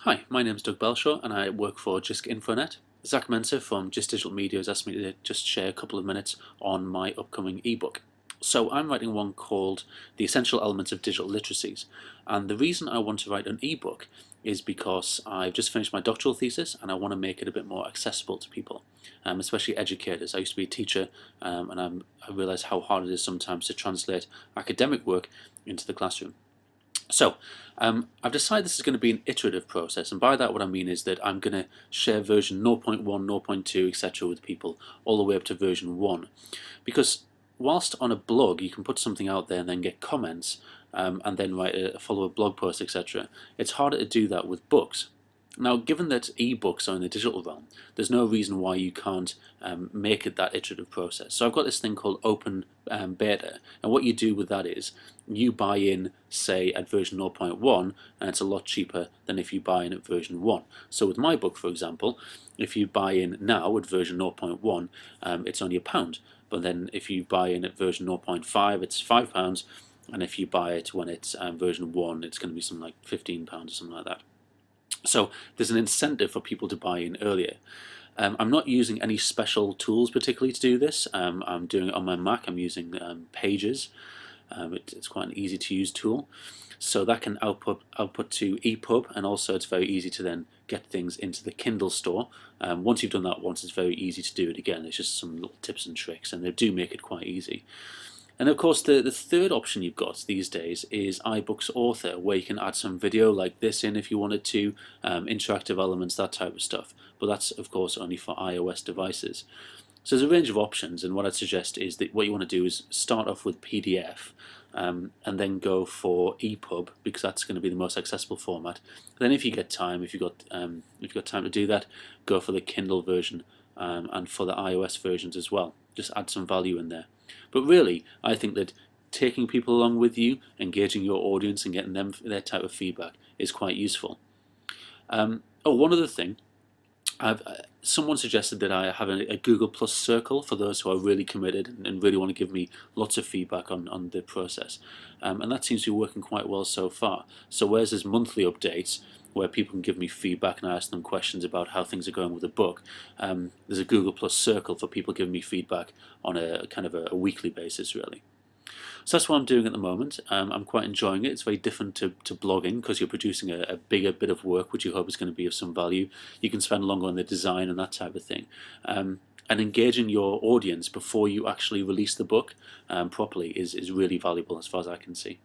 Hi, my name is Doug Belshaw and I work for Jisk Infonet. Zach Mensa from Just Digital Media has asked me to just share a couple of minutes on my upcoming ebook. So I'm writing one called The Essential Elements of Digital Literacies, and the reason I want to write an ebook is because I've just finished my doctoral thesis and I want to make it a bit more accessible to people, especially educators. I used to be a teacher and I realise how hard it is sometimes to translate academic work into the classroom. So I've decided this is going to be an iterative process, and by that what I mean is that I'm going to share version 0.1, 0.2, etc. with people all the way up to version 1. Because whilst on a blog you can put something out there and then get comments and then write a follow-up blog post, etc., it's harder to do that with books. Now, given that ebooks are in the digital realm, there's no reason why you can't make it that iterative process. So I've got this thing called open beta, and what you do with that is you buy in, say, at version 0.1, and it's a lot cheaper than if you buy in at version 1. So with my book, for example, if you buy in now at version 0.1, it's only £1. But then if you buy in at version 0.5, it's £5, and if you buy it when it's version 1, it's going to be something like £15 or something like that. So there's an incentive for people to buy in earlier. I'm not using any special tools particularly to do this. I'm doing it on my Mac. I'm using Pages. It's quite an easy to use tool. So that can output to EPUB, and also it's very easy to then get things into the Kindle store. Once you've done that once, it's very easy to do it again. There's just some little tips and tricks, and they do make it quite easy. And of course the third option you've got these days is iBooks Author, where you can add some video like this in if you wanted to, interactive elements, that type of stuff. But that's of course only for iOS devices. So there's a range of options, and what I'd suggest is that what you want to do is start off with PDF and then go for EPUB, because that's going to be the most accessible format. Then if you get time, if you've got time to do that, go for the Kindle version and for the iOS versions as well. Just add some value in there. But really, I think that taking people along with you, engaging your audience and getting them their type of feedback is quite useful. One other thing, someone suggested that I have a Google Plus circle for those who are really committed and really want to give me lots of feedback on the process. And that seems to be working quite well so far. So whereas there's monthly updates where people can give me feedback and I ask them questions about how things are going with the book, there's a Google Plus circle for people giving me feedback on a kind of a weekly basis, really. So that's what I'm doing at the moment. I'm quite enjoying it. It's very different to blogging, because you're producing a bigger bit of work which you hope is going to be of some value. You can spend longer on the design and that type of thing. And engaging your audience before you actually release the book properly is really valuable as far as I can see.